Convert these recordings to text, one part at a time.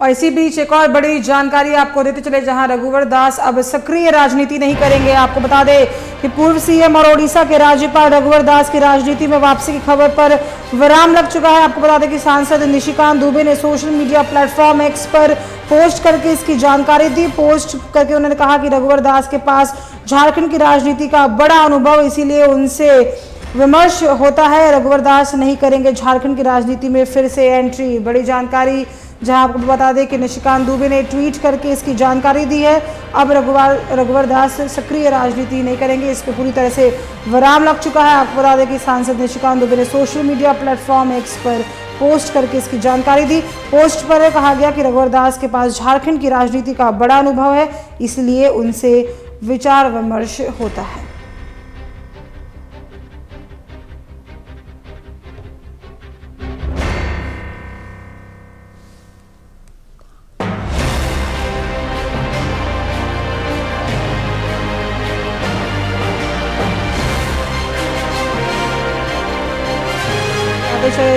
और इसी बीच एक और बड़ी जानकारी आपको देते चले, जहां रघुवर दास अब सक्रिय राजनीति नहीं करेंगे। आपको बता दें कि पूर्व सीएम और ओडिशा के राज्यपाल रघुवर दास की राजनीति में वापसी की खबर पर विराम लग चुका है। आपको बता दें कि सांसद निशिकांत दुबे ने सोशल मीडिया प्लेटफॉर्म एक्स पर पोस्ट करके इसकी जानकारी दी। पोस्ट करके उन्होंने कहा कि रघुवर दास के पास झारखंड की राजनीति का बड़ा अनुभव, इसीलिए उनसे विमर्श होता है। रघुवर दास नहीं करेंगे झारखंड की राजनीति में फिर से एंट्री। बड़ी जानकारी, जहां आपको बता दें कि निशिकांत दुबे ने ट्वीट करके इसकी जानकारी दी है। अब रघुवर दास सक्रिय राजनीति नहीं करेंगे, इस पर पूरी तरह से विराम लग चुका है। आपको बता दें कि सांसद निशिकांत दुबे ने सोशल मीडिया प्लेटफॉर्म एक्स पर पोस्ट करके इसकी जानकारी दी। पोस्ट पर कहा गया कि रघुवर दास के पास झारखंड की राजनीति का बड़ा अनुभव है, इसलिए उनसे विचार विमर्श होता है।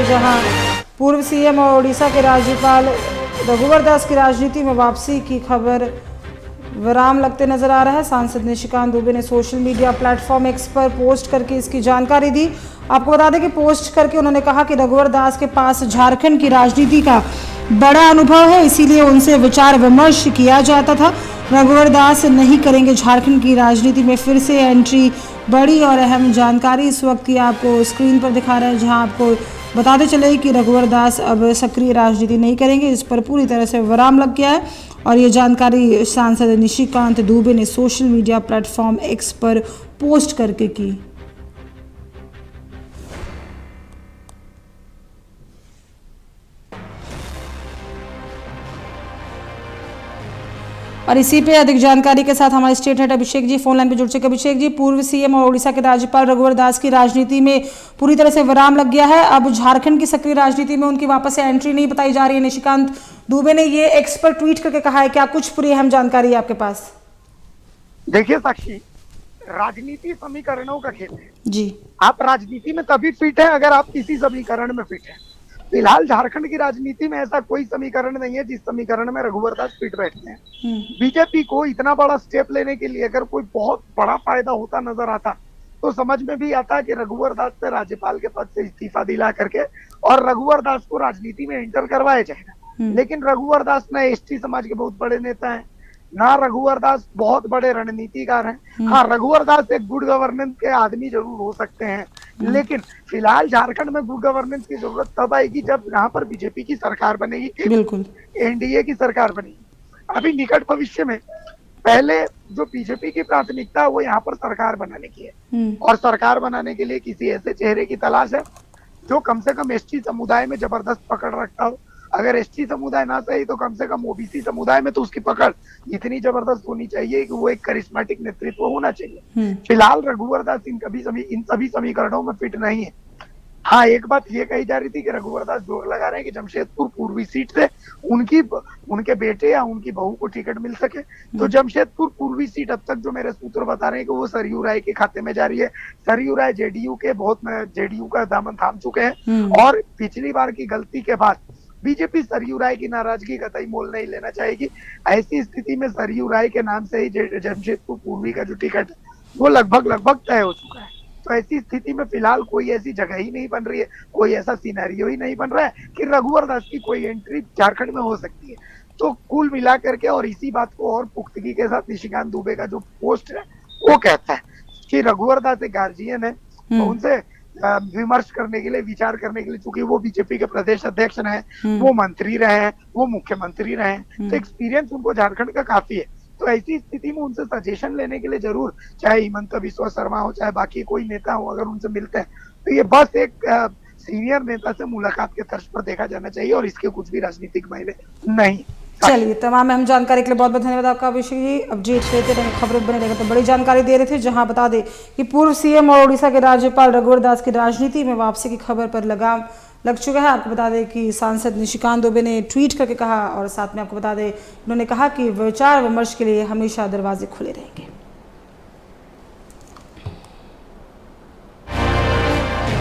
जहां पूर्व सीएम और ओडिशा के राज्यपाल रघुवर दास की राजनीति में वापसी की खबर विराम लगते नजर आ रहा है। सांसद निशिकांत दुबे ने सोशल मीडिया प्लेटफॉर्म एक्स पर पोस्ट करके इसकी जानकारी दी। आपको बता दें कि पोस्ट करके उन्होंने कहा कि रघुवर दास के पास झारखंड की राजनीति का बड़ा अनुभव है, इसीलिए उनसे विचार विमर्श किया जाता था। रघुवर दास नहीं करेंगे झारखंड की राजनीति में फिर से एंट्री। बड़ी और अहम जानकारी इस वक्त की आपको स्क्रीन पर दिखा रहे हैं, जहां आपको बताते चले कि रघुवर दास अब सक्रिय राजनीति नहीं करेंगे, इस पर पूरी तरह से विराम लग गया है। और ये जानकारी सांसद निशिकांत दुबे ने सोशल मीडिया प्लेटफॉर्म एक्स पर पोस्ट करके की। और इसी पे अधिक जानकारी के साथ हमारे state head Abhishek ji phone line पे जुड़ चुके। अभिषेक जी, पूर्व सीएम और ओडिशा के राज्यपाल रघुवर दास की राजनीति में पूरी तरह से विराम लग गया है। अब झारखंड की सक्रिय राजनीति में उनकी वापस से एंट्री नहीं बताई जा रही है। निशिकांत दुबे ने ये एक्स पर ट्वीट करके कहा है, क्या कुछ पूरी अहम जानकारी है आपके पास? देखिए साक्षी, राजनीति समीकरणों का खेल है जी। आप राजनीति में तभी फिट है अगर आप किसी समीकरण में फिट है। फिलहाल झारखंड की राजनीति में ऐसा कोई समीकरण नहीं है जिस समीकरण में रघुवर दास फिट बैठते हैं। बीजेपी को इतना बड़ा स्टेप लेने के लिए अगर कोई बहुत बड़ा फायदा होता नजर आता तो समझ में भी आता कि रघुवर दास से राज्यपाल के पद से इस्तीफा दिला करके और रघुवर दास को राजनीति में एंटर करवाया जाएगा। लेकिन रघुवर दास ना एसटी समाज के बहुत बड़े नेता हैं, ना रघुवर दास बहुत बड़े रणनीतिकार हैं। हाँ, रघुवर दास एक गुड गवर्नेंस के आदमी जरूर हो सकते हैं, लेकिन फिलहाल झारखंड में गुड गवर्नेंस की जरूरत तब आएगी जब यहाँ पर बीजेपी की सरकार बनेगी, बिल्कुल एनडीए की सरकार बनेगी। अभी निकट भविष्य में पहले जो बीजेपी की प्राथमिकता है वो यहाँ पर सरकार बनाने की है, और सरकार बनाने के लिए किसी ऐसे चेहरे की तलाश है जो कम से कम एसटी समुदाय में जबरदस्त पकड़ रखता हो। अगर एसटी समुदाय ना सही तो कम से कम ओबीसी समुदाय में तो उसकी पकड़ इतनी जबरदस्त होनी चाहिए कि वो एक करिश्मेटिक नेतृत्व होना चाहिए। फिलहाल रघुवर दास इन सभी समीकरणों में फिट नहीं है। हाँ, एक बात ये कही जा रही थी कि रघुवर दास जोर लगा रहे हैं कि जमशेदपुर पूर्वी सीट से उनके बेटे या उनकी बहू को टिकट मिल सके। तो जमशेदपुर पूर्वी सीट अब तक जो मेरे सूत्र बता रहे हैं कि वो सरयू राय के खाते में जा रही है। सरयू राय जेडीयू का दामन थाम चुके हैं, और पिछली बार की गलती के बाद बीजेपी सरयू राय की नाराजगी कतई मोल नहीं लेना चाहेगी। ऐसी स्थिति में सरयू राय के नाम से ही जमशेदपुर पूर्वी का जो टिकट है वो लगभग तय हो चुका है। तो ऐसी स्थिति में फिलहाल कोई ऐसी जगह ही नहीं बन रही है, कोई ऐसा सिनेरियो ही नहीं बन रहा है कि रघुवर दास की कोई एंट्री झारखंड में हो सकती है। तो कुल मिला करके और इसी बात को और पुख्तगी के साथ निशिकांत दुबे का जो पोस्ट है वो कहता है कि रघुवर दास एक गार्जियन है, तो उनसे विमर्श करने के लिए, विचार करने के लिए, चूंकि वो बीजेपी के प्रदेश अध्यक्ष रहे, वो मंत्री रहे हैं, वो मुख्यमंत्री रहे हैं, तो एक्सपीरियंस उनको झारखंड का काफी है। तो ऐसी स्थिति में उनसे सजेशन लेने के लिए जरूर, चाहे हिमंत बिस्वा शर्मा हो, चाहे बाकी कोई नेता हो, अगर उनसे मिलते हैं तो ये बस एक सीनियर नेता से मुलाकात के तर्ज पर देखा जाना चाहिए, और इसके कुछ भी राजनीतिक मायने नहीं। चलिए, तमाम अहम जानकारी के लिए बहुत बहुत धन्यवाद आपका अभिषेक जी। अपडेट लेते रहेंगे, खबरें बने रहेगा। तो बड़ी जानकारी दे रहे थे, जहां बता दें कि पूर्व सीएम और ओडिशा के राज्यपाल रघुवर दास की राजनीति में वापसी की खबर पर लगाम लग चुका है। आपको बता दें कि सांसद निशिकांत दुबे ने ट्वीट करके कहा, और साथ में आपको बता दें उन्होंने कहा कि विचार विमर्श के लिए हमेशा दरवाजे खुले रहेंगे।